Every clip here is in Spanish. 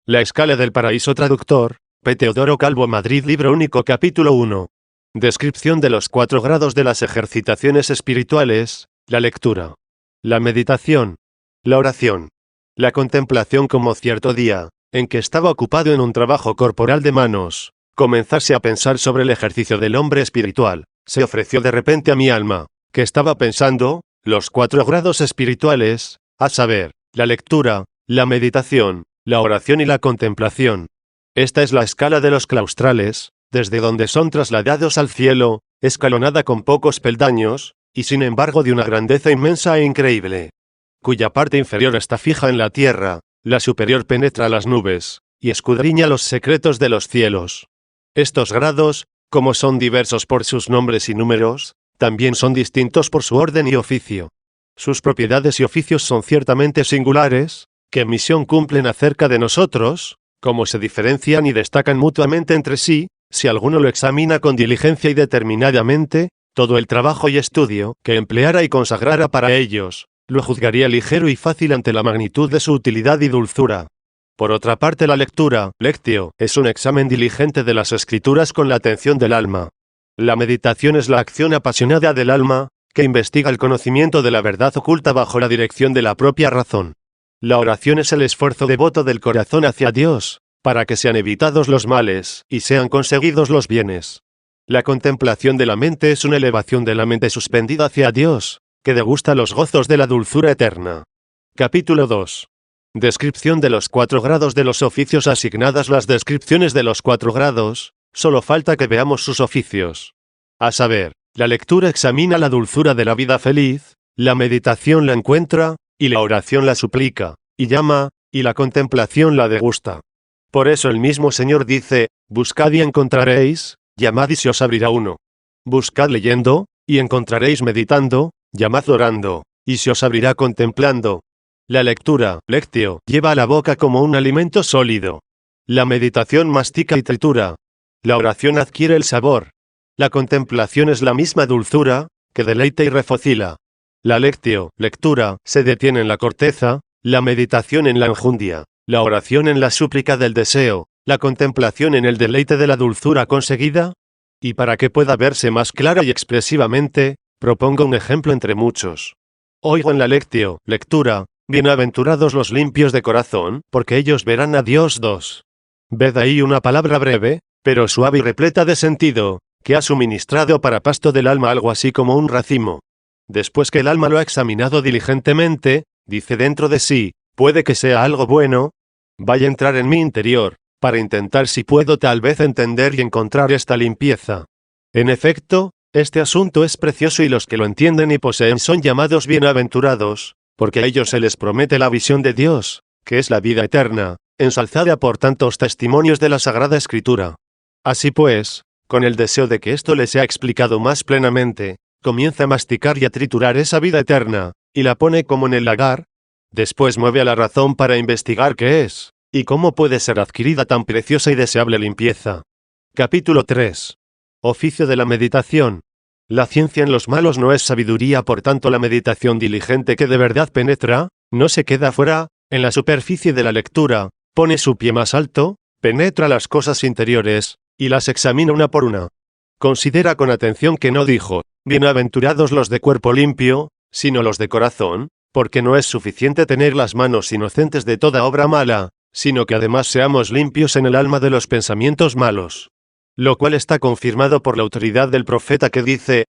La escala del paraíso. Traductor, P. Teodoro Calvo. Madrid. Libro único. Capítulo 1. Descripción de los 4 grados de las ejercitaciones espirituales, la lectura, la meditación, la oración, la contemplación. Como cierto día, en que estaba ocupado en un trabajo corporal de manos, comenzase a pensar sobre el ejercicio del hombre espiritual, se ofreció de repente a mi alma, que estaba pensando, los 4 grados espirituales, a saber, la lectura, la meditación, la oración y la contemplación. Esta es la escala de los claustrales, desde donde son trasladados al cielo, escalonada con pocos peldaños, y sin embargo de una grandeza inmensa e increíble, cuya parte inferior está fija en la tierra, la superior penetra las nubes, y escudriña los secretos de los cielos. Estos grados, como son diversos por sus nombres y números, también son distintos por su orden y oficio. Sus propiedades y oficios son ciertamente singulares, ¿qué misión cumplen acerca de nosotros? Cómo se diferencian y destacan mutuamente entre sí, si alguno lo examina con diligencia y determinadamente, todo el trabajo y estudio que empleara y consagrara para ellos, lo juzgaría ligero y fácil ante la magnitud de su utilidad y dulzura. Por otra parte, la lectura, lectio, es un examen diligente de las Escrituras con la atención del alma. La meditación es la acción apasionada del alma, que investiga el conocimiento de la verdad oculta bajo la dirección de la propia razón. La oración es el esfuerzo devoto del corazón hacia Dios, para que sean evitados los males, y sean conseguidos los bienes. La contemplación de la mente es una elevación de la mente suspendida hacia Dios, que degusta los gozos de la dulzura eterna. Capítulo 2. Descripción de los 4 grados de los oficios. Asignadas las descripciones de los 4 grados, solo falta que veamos sus oficios. A saber, la lectura examina la dulzura de la vida feliz, la meditación la encuentra, y la oración la suplica, y llama, y la contemplación la degusta. Por eso el mismo Señor dice, buscad y encontraréis, llamad y se os abrirá uno. Buscad leyendo, y encontraréis meditando, llamad orando, y se os abrirá contemplando. La lectura, lectio, lleva a la boca como un alimento sólido. La meditación mastica y tritura. La oración adquiere el sabor. La contemplación es la misma dulzura, que deleita y refocila. La lectio, lectura, se detiene en la corteza, la meditación en la enjundia, la oración en la súplica del deseo, la contemplación en el deleite de la dulzura conseguida. Y para que pueda verse más clara y expresivamente, propongo un ejemplo entre muchos. Oigo en la lectio, lectura, bienaventurados los limpios de corazón, porque ellos verán a Dios. 2. Ved ahí una palabra breve, pero suave y repleta de sentido, que ha suministrado para pasto del alma algo así como un racimo. Después que el alma lo ha examinado diligentemente, dice dentro de sí, puede que sea algo bueno, vaya a entrar en mi interior, para intentar si puedo tal vez entender y encontrar esta limpieza. En efecto, este asunto es precioso y los que lo entienden y poseen son llamados bienaventurados, porque a ellos se les promete la visión de Dios, que es la vida eterna, ensalzada por tantos testimonios de la Sagrada Escritura. Así pues, con el deseo de que esto les sea explicado más plenamente, comienza a masticar y a triturar esa vida eterna, y la pone como en el lagar. Después mueve a la razón para investigar qué es, y cómo puede ser adquirida tan preciosa y deseable limpieza. Capítulo 3. Oficio de la meditación. La ciencia en los malos no es sabiduría, por tanto la meditación diligente que de verdad penetra, no se queda fuera, en la superficie de la lectura, pone su pie más alto, penetra las cosas interiores, y las examina una por una. Considera con atención que no dijo, bienaventurados los de cuerpo limpio, sino los de corazón, porque no es suficiente tener las manos inocentes de toda obra mala, sino que además seamos limpios en el alma de los pensamientos malos. Lo cual está confirmado por la autoridad del profeta que dice,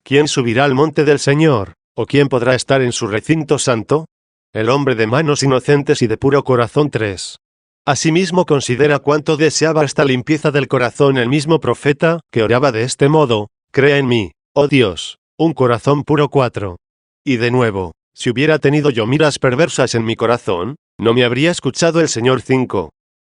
¿quién subirá al monte del Señor, o quién podrá estar en su recinto santo? El hombre de manos inocentes y de puro corazón. 3. Asimismo considera cuánto deseaba esta limpieza del corazón el mismo profeta, que oraba de este modo, crea en mí, oh Dios, un corazón puro. 4. Y de nuevo, si hubiera tenido yo miras perversas en mi corazón, no me habría escuchado el Señor. 5.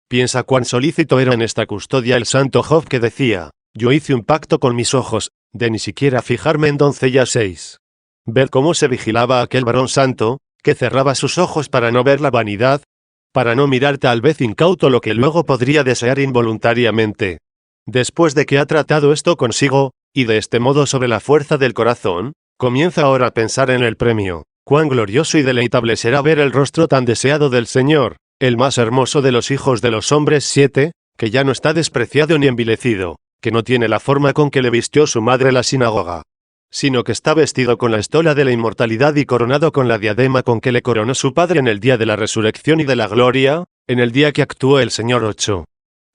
Piensa cuán solícito era en esta custodia el santo Job, que decía, yo hice un pacto con mis ojos, de ni siquiera fijarme en doncellas. 6. Ved cómo se vigilaba aquel varón santo, que cerraba sus ojos para no ver la vanidad, para no mirar tal vez incauto lo que luego podría desear involuntariamente. Después de que ha tratado esto consigo, y de este modo sobre la fuerza del corazón, comienza ahora a pensar en el premio. Cuán glorioso y deleitable será ver el rostro tan deseado del Señor, el más hermoso de los hijos de los hombres 7, que ya no está despreciado ni envilecido, que no tiene la forma con que le vistió su madre la sinagoga, sino que está vestido con la estola de la inmortalidad y coronado con la diadema con que le coronó su padre en el día de la resurrección y de la gloria, en el día que actuó el Señor 8.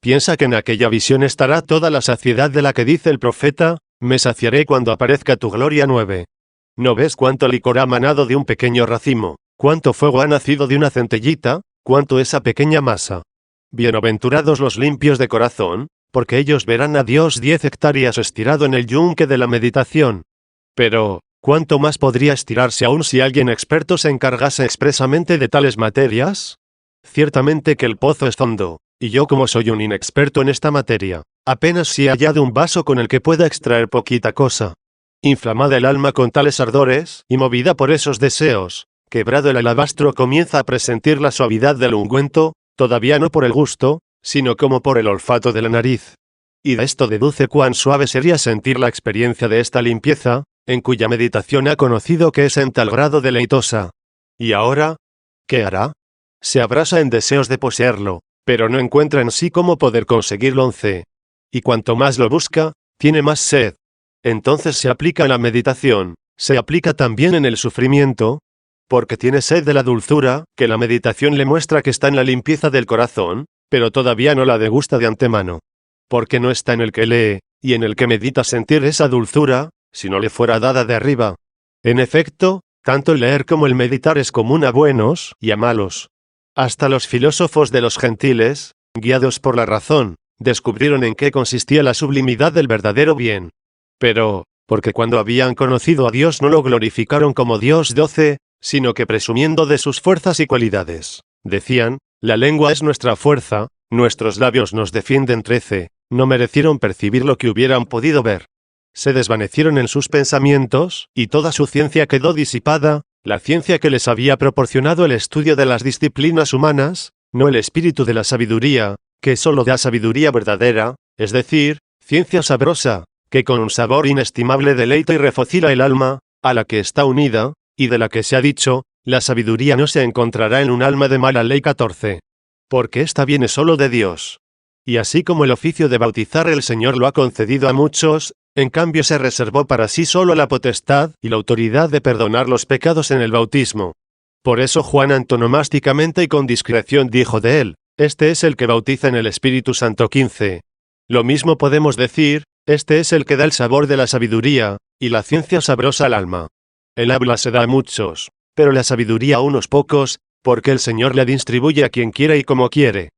Piensa que en aquella visión estará toda la saciedad de la que dice el profeta, me saciaré cuando aparezca tu gloria 9. ¿No ves cuánto licor ha manado de un pequeño racimo, cuánto fuego ha nacido de una centellita, cuánto esa pequeña masa? Bienaventurados los limpios de corazón, porque ellos verán a Dios 10 hectáreas estirado en el yunque de la meditación. Pero, ¿cuánto más podría estirarse aún si alguien experto se encargase expresamente de tales materias? Ciertamente que el pozo es hondo, y yo como soy un inexperto en esta materia, apenas si he hallado un vaso con el que pueda extraer poquita cosa. Inflamada el alma con tales ardores, y movida por esos deseos, quebrado el alabastro comienza a presentir la suavidad del ungüento, todavía no por el gusto, sino como por el olfato de la nariz. Y de esto deduce cuán suave sería sentir la experiencia de esta limpieza, en cuya meditación ha conocido que es en tal grado deleitosa. ¿Y ahora? ¿Qué hará? Se abrasa en deseos de poseerlo, pero no encuentra en sí cómo poder conseguirlo 11. Y cuanto más lo busca, tiene más sed. Entonces se aplica a la meditación, se aplica también en el sufrimiento, porque tiene sed de la dulzura, que la meditación le muestra que está en la limpieza del corazón, pero todavía no la degusta de antemano. Porque no está en el que lee, y en el que medita sentir esa dulzura, si no le fuera dada de arriba. En efecto, tanto el leer como el meditar es común a buenos y a malos. Hasta los filósofos de los gentiles, guiados por la razón, descubrieron en qué consistía la sublimidad del verdadero bien. Pero, porque cuando habían conocido a Dios no lo glorificaron como Dios 12, sino que presumiendo de sus fuerzas y cualidades, decían, la lengua es nuestra fuerza, nuestros labios nos defienden 13, no merecieron percibir lo que hubieran podido ver. Se desvanecieron en sus pensamientos, y toda su ciencia quedó disipada, la ciencia que les había proporcionado el estudio de las disciplinas humanas, no el espíritu de la sabiduría, que solo da sabiduría verdadera, es decir, ciencia sabrosa, que con un sabor inestimable deleita y refocila el alma, a la que está unida, y de la que se ha dicho, la sabiduría no se encontrará en un alma de mala ley 14. Porque esta viene solo de Dios. Y así como el oficio de bautizar el Señor lo ha concedido a muchos, en cambio se reservó para sí solo la potestad y la autoridad de perdonar los pecados en el bautismo. Por eso Juan antonomásticamente y con discreción dijo de él, este es el que bautiza en el Espíritu Santo 15. Lo mismo podemos decir, este es el que da el sabor de la sabiduría, y la ciencia sabrosa al alma. El habla se da a muchos, pero la sabiduría a unos pocos, porque el Señor la distribuye a quien quiere y como quiere.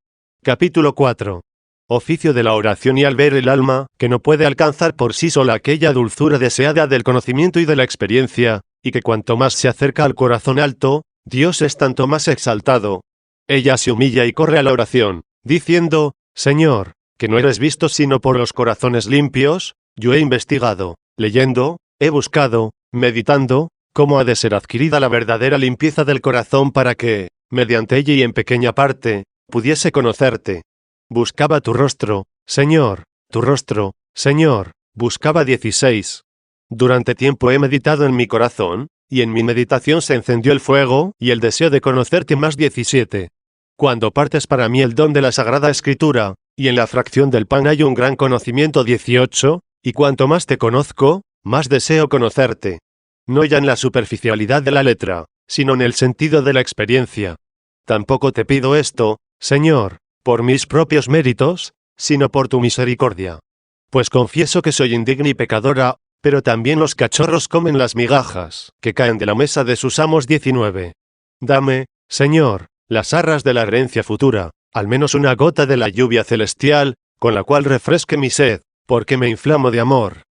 Capítulo 4. Oficio de la oración y al ver el alma, que no puede alcanzar por sí sola aquella dulzura deseada del conocimiento y de la experiencia, y que cuanto más se acerca al corazón alto, Dios es tanto más exaltado. Ella se humilla y corre a la oración, diciendo, Señor, que no eres visto sino por los corazones limpios, yo he investigado, leyendo, he buscado, meditando, cómo ha de ser adquirida la verdadera limpieza del corazón para que, mediante ella y en pequeña parte, pudiese conocerte. Buscaba tu rostro, Señor, tu rostro, Señor, buscaba 16. Durante tiempo he meditado en mi corazón, y en mi meditación se encendió el fuego y el deseo de conocerte más 17. Cuando partes para mí el don de la Sagrada Escritura, y en la fracción del pan hay un gran conocimiento 18, y cuanto más te conozco, más deseo conocerte. No ya en la superficialidad de la letra, sino en el sentido de la experiencia. Tampoco te pido esto, Señor, por mis propios méritos, sino por tu misericordia. Pues confieso que soy indigna y pecadora, pero también los cachorros comen las migajas, que caen de la mesa de sus amos 19. Dame, Señor, las arras de la herencia futura, al menos una gota de la lluvia celestial, con la cual refresque mi sed, porque me inflamo de amor.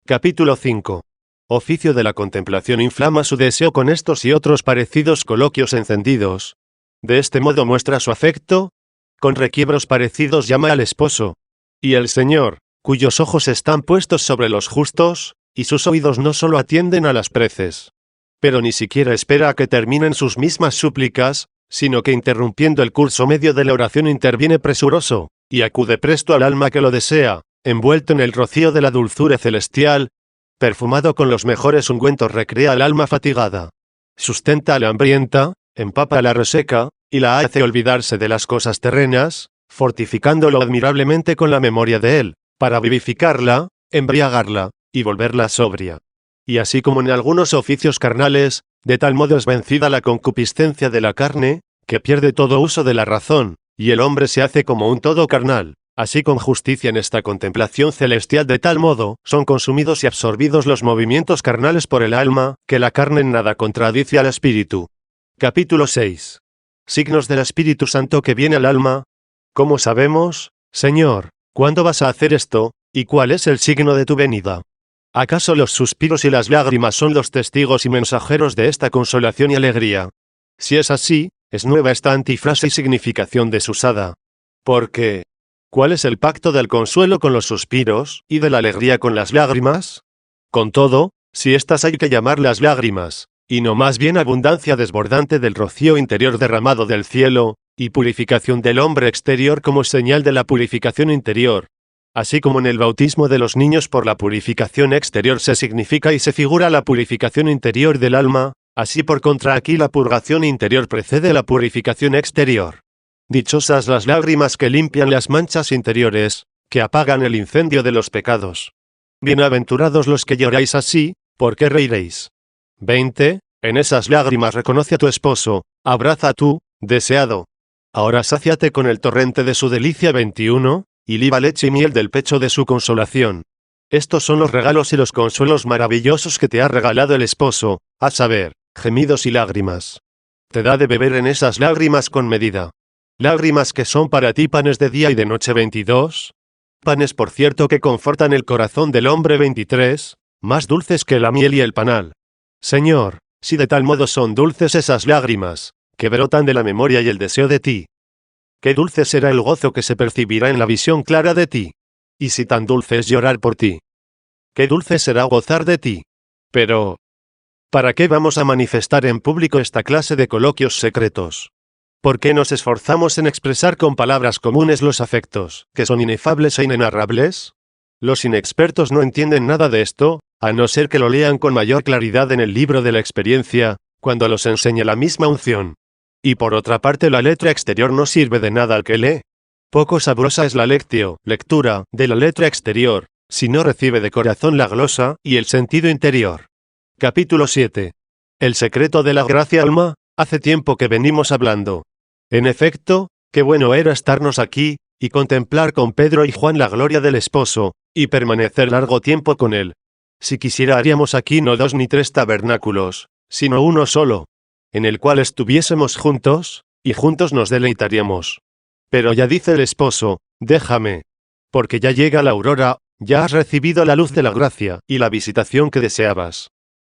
Capítulo 5. Oficio de la contemplación inflama su deseo con estos y otros parecidos coloquios encendidos. De este modo muestra su afecto, con requiebros parecidos llama al esposo. Y el Señor, cuyos ojos están puestos sobre los justos, y sus oídos no solo atienden a las preces, pero ni siquiera espera a que terminen sus mismas súplicas, sino que interrumpiendo el curso medio de la oración interviene presuroso, y acude presto al alma que lo desea, envuelto en el rocío de la dulzura celestial, perfumado con los mejores ungüentos recrea al alma fatigada, sustenta a la hambrienta, empapa a la reseca, y la hace olvidarse de las cosas terrenas, fortificándolo admirablemente con la memoria de él, para vivificarla, embriagarla, y volverla sobria. Y así como en algunos oficios carnales, de tal modo es vencida la concupiscencia de la carne, que pierde todo uso de la razón, y el hombre se hace como un todo carnal. Así con justicia en esta contemplación celestial de tal modo son consumidos y absorbidos los movimientos carnales por el alma, que la carne en nada contradice al espíritu. Capítulo 6. Signos del Espíritu Santo que viene al alma. ¿Cómo sabemos, Señor, cuándo vas a hacer esto, y cuál es el signo de tu venida? ¿Acaso los suspiros y las lágrimas son los testigos y mensajeros de esta consolación y alegría? Si es así, es nueva esta antifrase y significación desusada. Porque, ¿cuál es el pacto del consuelo con los suspiros, y de la alegría con las lágrimas? Con todo, si estas hay que llamarlas lágrimas, y no más bien abundancia desbordante del rocío interior derramado del cielo, y purificación del hombre exterior como señal de la purificación interior. Así como en el bautismo de los niños por la purificación exterior se significa y se figura la purificación interior del alma, así por contra aquí la purgación interior precede la purificación exterior. Dichosas las lágrimas que limpian las manchas interiores, que apagan el incendio de los pecados. Bienaventurados los que lloráis así, porque reiréis. 20. En esas lágrimas reconoce a tu esposo, abraza a tu deseado. Ahora sáciate con el torrente de su delicia. 21. Y liba leche y miel del pecho de su consolación. Estos son los regalos y los consuelos maravillosos que te ha regalado el esposo, a saber, gemidos y lágrimas. Te da de beber en esas lágrimas con medida. Lágrimas que son para ti panes de día y de noche. 22. Panes por cierto que confortan el corazón del hombre. 23. Más dulces que la miel y el panal. Señor, si de tal modo son dulces esas lágrimas, que brotan de la memoria y el deseo de ti. Qué dulce será el gozo que se percibirá en la visión clara de ti. Y si tan dulce es llorar por ti. Qué dulce será gozar de ti. Pero, ¿para qué vamos a manifestar en público esta clase de coloquios secretos? ¿Por qué nos esforzamos en expresar con palabras comunes los afectos, que son inefables e inenarrables? Los inexpertos no entienden nada de esto, a no ser que lo lean con mayor claridad en el libro de la experiencia, cuando los enseña la misma unción. Y por otra parte la letra exterior no sirve de nada al que lee. Poco sabrosa es la lectura, de la letra exterior, si no recibe de corazón la glosa y el sentido interior. Capítulo 7. El secreto de la gracia alma, hace tiempo que venimos hablando. En efecto, qué bueno era estarnos aquí, y contemplar con Pedro y Juan la gloria del esposo, y permanecer largo tiempo con él. Si quisiera haríamos aquí no 2 ni 3 tabernáculos, sino uno solo, en el cual estuviésemos juntos, y juntos nos deleitaríamos. Pero ya dice el esposo, déjame. Porque ya llega la aurora, ya has recibido la luz de la gracia, y la visitación que deseabas.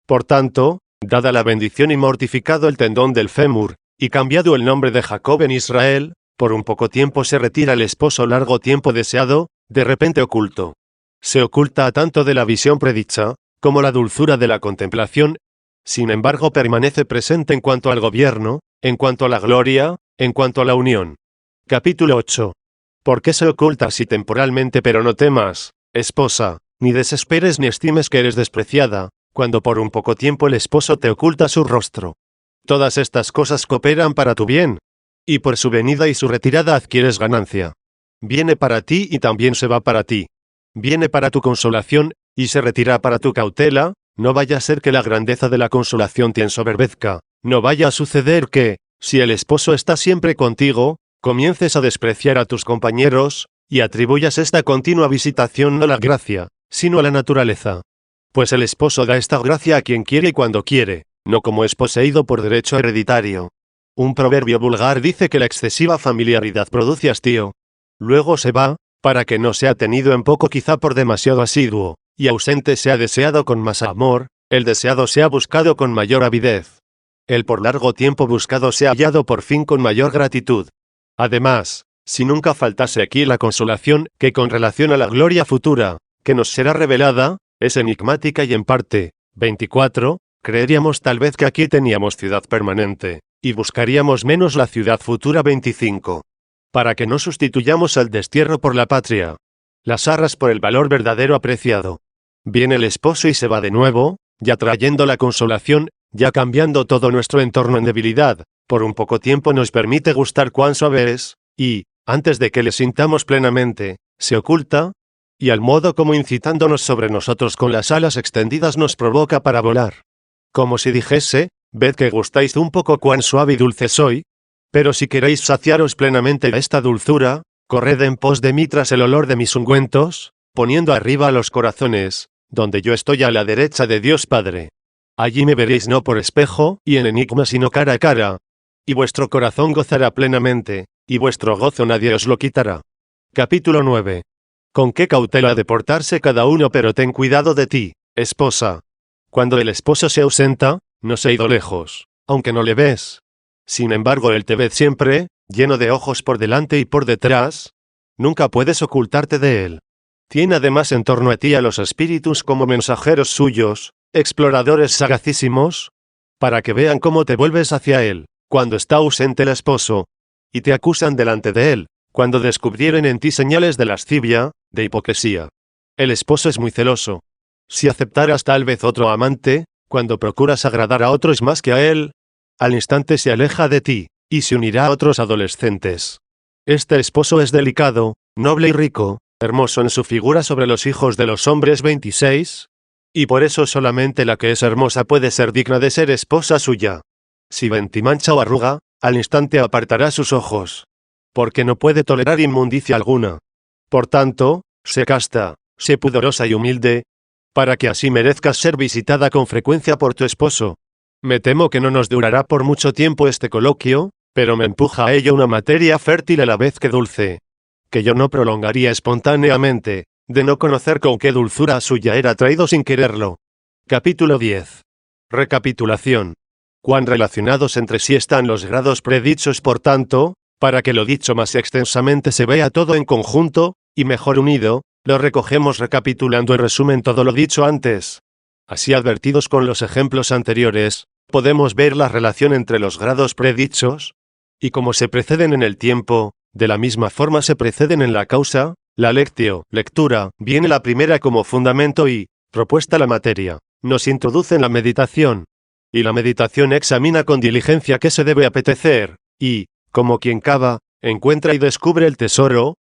Por tanto, dada la bendición y mortificado el tendón del fémur, y cambiado el nombre de Jacob en Israel, por un poco tiempo se retira el esposo largo tiempo deseado, de repente oculto. Se oculta a tanto de la visión predicha, como la dulzura de la contemplación. Sin embargo permanece presente en cuanto al gobierno, en cuanto a la gloria, en cuanto a la unión. Capítulo 8. ¿Por qué se oculta así temporalmente? Pero no temas, esposa, ni desesperes ni estimes que eres despreciada, cuando por un poco tiempo el esposo te oculta su rostro. Todas estas cosas cooperan para tu bien, y por su venida y su retirada adquieres ganancia. Viene para ti y también se va para ti. Viene para tu consolación, y se retira para tu cautela. No vaya a ser que la grandeza de la consolación te ensoberbezca, no vaya a suceder que, si el esposo está siempre contigo, comiences a despreciar a tus compañeros, y atribuyas esta continua visitación no a la gracia, sino a la naturaleza. Pues el esposo da esta gracia a quien quiere y cuando quiere, no como es poseído por derecho hereditario. Un proverbio vulgar dice que la excesiva familiaridad produce hastío. Luego se va, para que no sea tenido en poco quizá por demasiado asiduo, y ausente sea deseado con más amor, el deseado sea buscado con mayor avidez. El por largo tiempo buscado sea hallado por fin con mayor gratitud. Además, si nunca faltase aquí la consolación, que con relación a la gloria futura, que nos será revelada, es enigmática y en parte. 24. Creeríamos tal vez que aquí teníamos ciudad permanente, y buscaríamos menos la ciudad futura. 25. Para que no sustituyamos al destierro por la patria, las arras por el valor verdadero apreciado. Viene el esposo y se va de nuevo, ya trayendo la consolación, ya cambiando todo nuestro entorno en debilidad, por un poco tiempo nos permite gustar cuán suave es, y, antes de que le sintamos plenamente, se oculta, y al modo como incitándonos sobre nosotros con las alas extendidas nos provoca para volar. Como si dijese, ved que gustáis un poco cuán suave y dulce soy, pero si queréis saciaros plenamente de esta dulzura, corred en pos de mí tras el olor de mis ungüentos, poniendo arriba a los corazones, donde yo estoy a la derecha de Dios Padre. Allí me veréis no por espejo y en enigma sino cara a cara, y vuestro corazón gozará plenamente, y vuestro gozo nadie os lo quitará. Capítulo 9. Con qué cautela de portarse cada uno, pero ten cuidado de ti, esposa. Cuando el esposo se ausenta, no se ha ido lejos, aunque no le ves. Sin embargo, él te ve siempre, lleno de ojos por delante y por detrás. Nunca puedes ocultarte de él. Tiene además en torno a ti a los espíritus como mensajeros suyos, exploradores sagacísimos, para que vean cómo te vuelves hacia él, cuando está ausente el esposo, y te acusan delante de él, cuando descubrieren en ti señales de lascivia, de hipocresía. El esposo es muy celoso. Si aceptaras tal vez otro amante, cuando procuras agradar a otros más que a él, al instante se aleja de ti, y se unirá a otros adolescentes. Este esposo es delicado, noble y rico, hermoso en su figura sobre los hijos de los hombres 26, y por eso solamente la que es hermosa puede ser digna de ser esposa suya. Si ven ti mancha o arruga, al instante apartará sus ojos, porque no puede tolerar inmundicia alguna. Por tanto, sé casta, sé pudorosa y humilde, para que así merezcas ser visitada con frecuencia por tu esposo. Me temo que no nos durará por mucho tiempo este coloquio, pero me empuja a ello una materia fértil a la vez que dulce, que yo no prolongaría espontáneamente, de no conocer con qué dulzura suya era traído sin quererlo. Capítulo 10. Recapitulación. Cuán relacionados entre sí están los grados predichos, por tanto, para que lo dicho más extensamente se vea todo en conjunto, y mejor unido, lo recogemos recapitulando en resumen todo lo dicho antes. Así, advertidos con los ejemplos anteriores, podemos ver la relación entre los grados predichos, y como se preceden en el tiempo, de la misma forma se preceden en la causa. La lectio, lectura, viene la primera como fundamento y, propuesta la materia, nos introduce en la meditación. Y la meditación examina con diligencia qué se debe apetecer, y, como quien cava, encuentra y descubre el tesoro,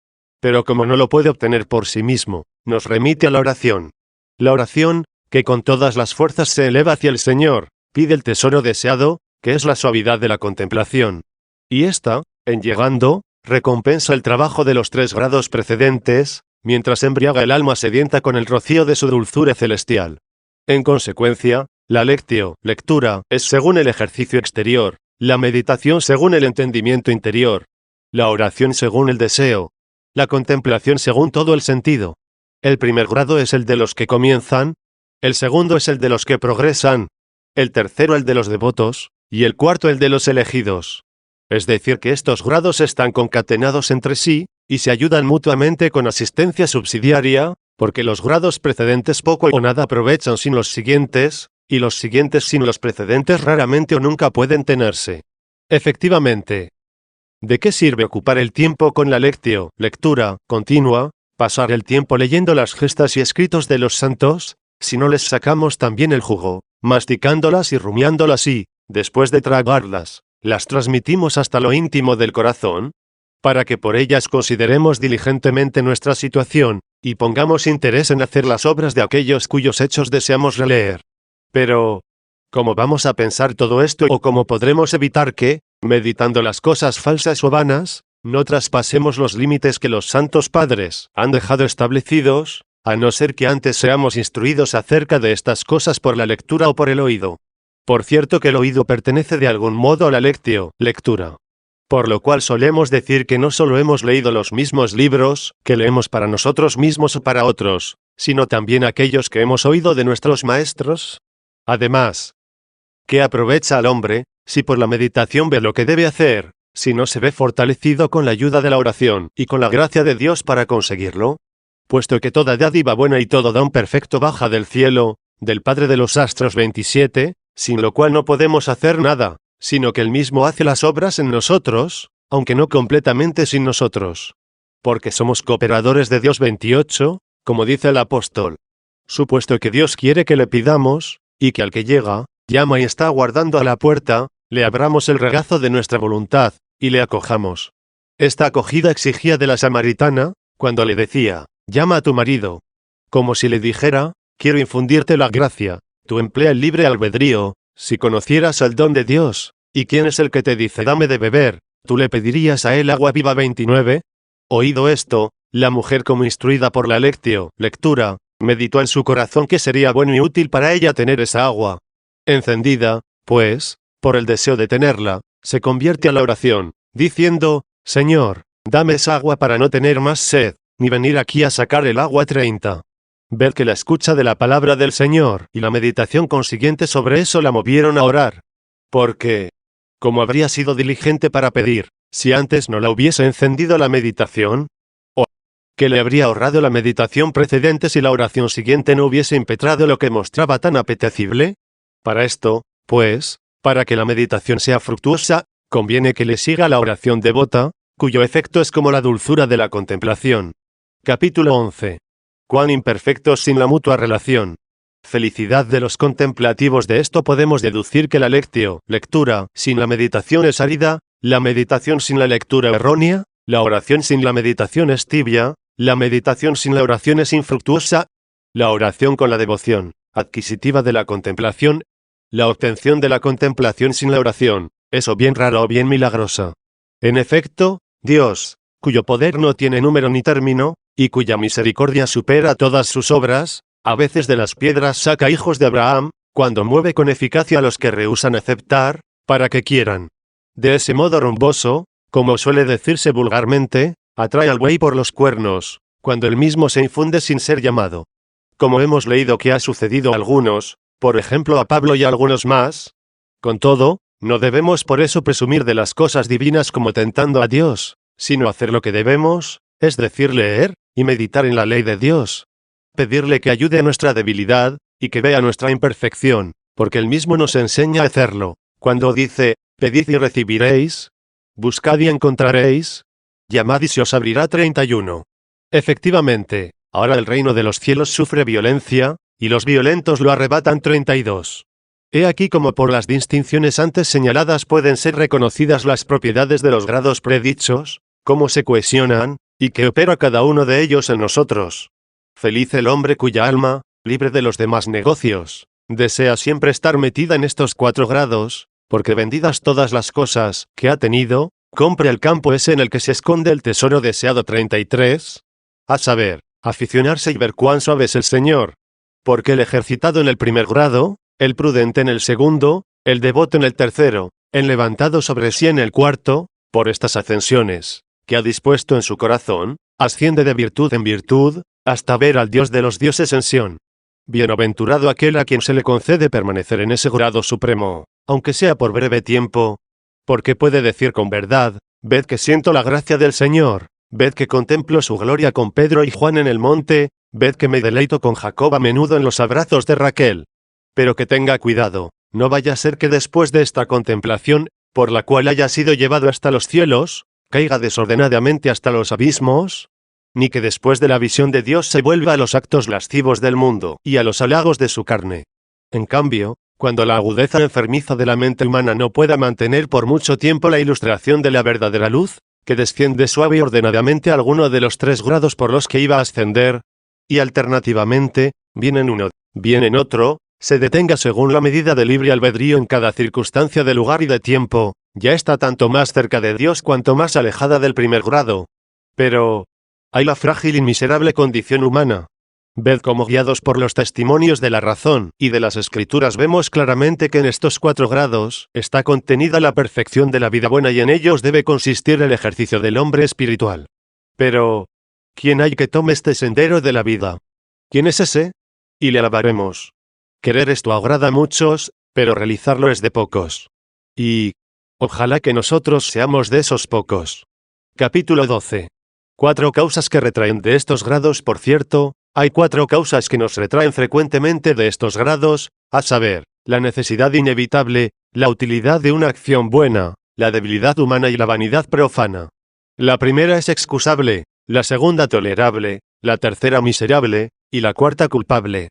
pero como no lo puede obtener por sí mismo, nos remite a la oración. La oración, que con todas las fuerzas se eleva hacia el Señor, pide el tesoro deseado, que es la suavidad de la contemplación. Y ésta, en llegando, recompensa el trabajo de los 3 grados precedentes, mientras embriaga el alma sedienta con el rocío de su dulzura celestial. En consecuencia, la lectio, lectura, es según el ejercicio exterior, la meditación según el entendimiento interior, la oración según el deseo, la contemplación según todo el sentido. El primer grado es el de los que comienzan, el segundo es el de los que progresan, el tercero el de los devotos, y el cuarto el de los elegidos. Es decir, que estos grados están concatenados entre sí, y se ayudan mutuamente con asistencia subsidiaria, porque los grados precedentes poco o nada aprovechan sin los siguientes, y los siguientes sin los precedentes raramente o nunca pueden tenerse. Efectivamente, ¿de qué sirve ocupar el tiempo con la lectio, lectura, continua, pasar el tiempo leyendo las gestas y escritos de los santos, si no les sacamos también el jugo, masticándolas y rumiándolas y, después de tragarlas, las transmitimos hasta lo íntimo del corazón, para que por ellas consideremos diligentemente nuestra situación, y pongamos interés en hacer las obras de aquellos cuyos hechos deseamos releer? Pero, ¿cómo vamos a pensar todo esto o cómo podremos evitar que, meditando las cosas falsas o vanas, no traspasemos los límites que los santos padres han dejado establecidos, a no ser que antes seamos instruidos acerca de estas cosas por la lectura o por el oído? Por cierto que el oído pertenece de algún modo a la lectio, lectura. Por lo cual solemos decir que no solo hemos leído los mismos libros, que leemos para nosotros mismos o para otros, sino también aquellos que hemos oído de nuestros maestros. Además, ¿qué aprovecha al hombre, si por la meditación ve lo que debe hacer, si no se ve fortalecido con la ayuda de la oración y con la gracia de Dios para conseguirlo? Puesto que toda dádiva buena y todo don perfecto baja del cielo, del Padre de los astros 27, sin lo cual no podemos hacer nada, sino que Él mismo hace las obras en nosotros, aunque no completamente sin nosotros. Porque somos cooperadores de Dios 28, como dice el apóstol. Supuesto que Dios quiere que le pidamos, y que al que llega, llama y está aguardando a la puerta, le abramos el regazo de nuestra voluntad, y le acojamos. Esta acogida exigía de la samaritana, cuando le decía, llama a tu marido. Como si le dijera, quiero infundirte la gracia, tú emplea el libre albedrío, si conocieras el don de Dios, y quién es el que te dice dame de beber, tú le pedirías a él agua viva. 29. Oído esto, la mujer como instruida por la lectura, meditó en su corazón que sería bueno y útil para ella tener esa agua. Encendida, pues, por el deseo de tenerla, se convierte a la oración, diciendo, Señor, dame esa agua para no tener más sed, ni venir aquí a sacar el agua. 30. Ved que la escucha de la palabra del Señor y la meditación consiguiente sobre eso la movieron a orar. Porque, ¿cómo habría sido diligente para pedir, si antes no la hubiese encendido la meditación? ¿O que le habría ahorrado la meditación precedente si la oración siguiente no hubiese impetrado lo que mostraba tan apetecible? Para esto, pues, para que la meditación sea fructuosa, conviene que le siga la oración devota, cuyo efecto es como la dulzura de la contemplación. Capítulo 11. Cuán imperfectos sin la mutua relación. Felicidad de los contemplativos. De esto podemos deducir que la lectura sin la meditación es árida, la meditación sin la lectura errónea, la oración sin la meditación es tibia, la meditación sin la oración es infructuosa, la oración con la devoción adquisitiva de la contemplación, la obtención de la contemplación sin la oración, es o bien rara o bien milagrosa. En efecto, Dios, cuyo poder no tiene número ni término, y cuya misericordia supera todas sus obras, a veces de las piedras saca hijos de Abraham, cuando mueve con eficacia a los que rehúsan aceptar, para que quieran. De ese modo rumboso, como suele decirse vulgarmente, atrae al buey por los cuernos, cuando él mismo se infunde sin ser llamado. Como hemos leído que ha sucedido a algunos, por ejemplo a Pablo y a algunos más. Con todo, no debemos por eso presumir de las cosas divinas como tentando a Dios, sino hacer lo que debemos, es decir, leer y meditar en la ley de Dios. Pedirle que ayude a nuestra debilidad, y que vea nuestra imperfección, porque él mismo nos enseña a hacerlo, cuando dice, pedid y recibiréis, buscad y encontraréis, llamad y se os abrirá. 31. Efectivamente, ahora el reino de los cielos sufre violencia, y los violentos lo arrebatan. 32. He aquí como por las distinciones antes señaladas pueden ser reconocidas las propiedades de los grados predichos, cómo se cohesionan, y que opera cada uno de ellos en nosotros. Feliz el hombre cuya alma, libre de los demás negocios, desea siempre estar metida en estos 4 grados, porque vendidas todas las cosas que ha tenido, compre el campo ese en el que se esconde el tesoro deseado. 33. A saber, aficionarse y ver cuán suave es el Señor. Porque el ejercitado en el primer grado, el prudente en el segundo, el devoto en el tercero, el levantado sobre sí en el cuarto, por estas ascensiones, que ha dispuesto en su corazón, asciende de virtud en virtud, hasta ver al Dios de los dioses en Sión. Bienaventurado aquel a quien se le concede permanecer en ese grado supremo, aunque sea por breve tiempo, porque puede decir con verdad, ved que siento la gracia del Señor, ved que contemplo su gloria con Pedro y Juan en el monte, ved que me deleito con Jacob a menudo en los abrazos de Raquel. Pero que tenga cuidado, no vaya a ser que después de esta contemplación, por la cual haya sido llevado hasta los cielos, caiga desordenadamente hasta los abismos, ni que después de la visión de Dios se vuelva a los actos lascivos del mundo y a los halagos de su carne. En cambio, cuando la agudeza enfermiza de la mente humana no pueda mantener por mucho tiempo la ilustración de la verdadera luz, que desciende suave y ordenadamente a alguno de los 3 grados por los que iba a ascender, y alternativamente, bien en uno, bien en otro, se detenga según la medida de libre albedrío en cada circunstancia de lugar y de tiempo, ya está tanto más cerca de Dios cuanto más alejada del primer grado. Pero, hay la frágil y miserable condición humana. Ved cómo guiados por los testimonios de la razón y de las Escrituras vemos claramente que en estos 4 grados está contenida la perfección de la vida buena y en ellos debe consistir el ejercicio del hombre espiritual. Pero, ¿quién hay que tome este sendero de la vida? ¿Quién es ese? Y le alabaremos. Querer esto agrada a muchos, pero realizarlo es de pocos. Y, ojalá que nosotros seamos de esos pocos. Capítulo 12. 4 causas que retraen de estos grados. Por cierto, hay 4 causas que nos retraen frecuentemente de estos grados, a saber, la necesidad inevitable, la utilidad de una acción buena, la debilidad humana y la vanidad profana. La primera es excusable, la segunda tolerable, la tercera miserable, y la cuarta culpable.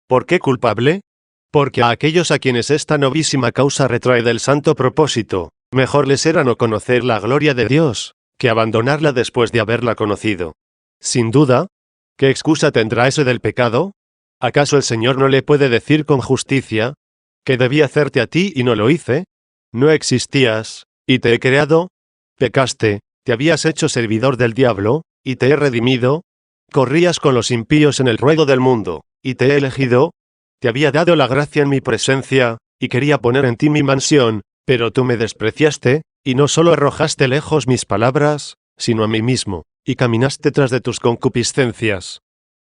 ¿Por qué culpable? Porque a aquellos a quienes esta novísima causa retrae del santo propósito, mejor les era no conocer la gloria de Dios, que abandonarla después de haberla conocido. Sin duda, ¿qué excusa tendrá ese del pecado? ¿Acaso el Señor no le puede decir con justicia, que debía hacerte a ti y no lo hice? No existías, y te he creado. Pecaste, te habías hecho servidor del diablo, y te he redimido. Corrías con los impíos en el ruedo del mundo, y te he elegido. Te había dado la gracia en mi presencia, y quería poner en ti mi mansión, pero tú me despreciaste, y no solo arrojaste lejos mis palabras, sino a mí mismo, y caminaste tras de tus concupiscencias.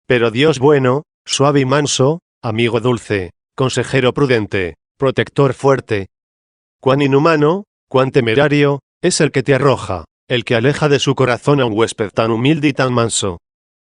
Pero Dios bueno, suave y manso, amigo dulce, consejero prudente, protector fuerte. Cuán inhumano, cuán temerario, es el que te arroja, el que aleja de su corazón a un huésped tan humilde y tan manso.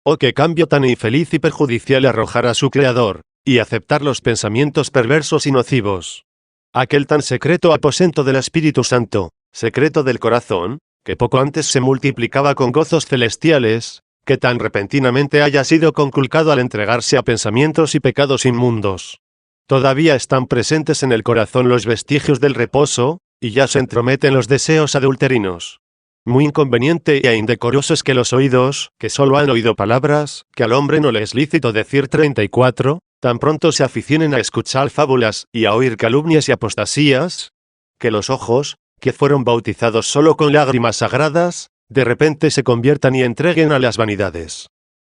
Oh, qué cambio tan infeliz y perjudicial arrojar a su Creador, y aceptar los pensamientos perversos y nocivos. Aquel tan secreto aposento del Espíritu Santo, secreto del corazón, que poco antes se multiplicaba con gozos celestiales, que tan repentinamente haya sido conculcado al entregarse a pensamientos y pecados inmundos. Todavía están presentes en el corazón los vestigios del reposo, y ya se entrometen los deseos adulterinos. Muy inconveniente e indecoroso es que los oídos, que solo han oído palabras, que al hombre no le es lícito decir 34, tan pronto se aficionen a escuchar fábulas y a oír calumnias y apostasías, que los ojos, que fueron bautizados solo con lágrimas sagradas, de repente se conviertan y entreguen a las vanidades.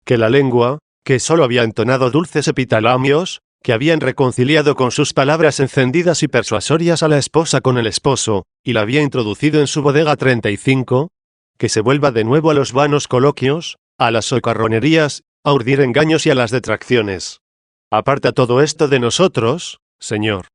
Que la lengua, que solo había entonado dulces epitalamios, que habían reconciliado con sus palabras encendidas y persuasorias a la esposa con el esposo, y la había introducido en su bodega 35, que se vuelva de nuevo a los vanos coloquios, a las socarronerías, a urdir engaños y a las detracciones. Aparta todo esto de nosotros, Señor.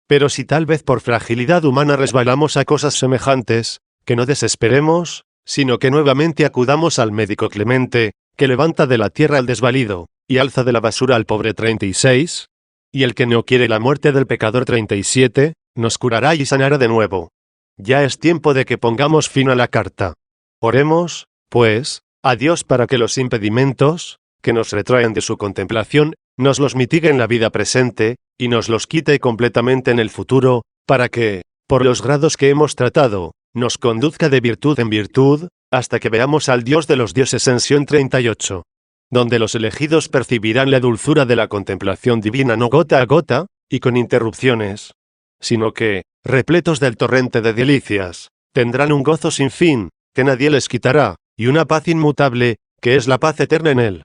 Pero si tal vez por fragilidad humana resbalamos a cosas semejantes, que no desesperemos, sino que nuevamente acudamos al médico clemente, que levanta de la tierra al desvalido, y alza de la basura al pobre 36, y el que no quiere la muerte del pecador 37, nos curará y sanará de nuevo. Ya es tiempo de que pongamos fin a la carta. Oremos, pues, a Dios para que los impedimentos, que nos retraen de su contemplación, nos los mitigue en la vida presente, y nos los quite completamente en el futuro, para que, por los grados que hemos tratado, nos conduzca de virtud en virtud, hasta que veamos al Dios de los dioses en Sión 38. Donde los elegidos percibirán la dulzura de la contemplación divina no gota a gota, y con interrupciones, sino que, repletos del torrente de delicias, tendrán un gozo sin fin, que nadie les quitará, y una paz inmutable, que es la paz eterna en Él.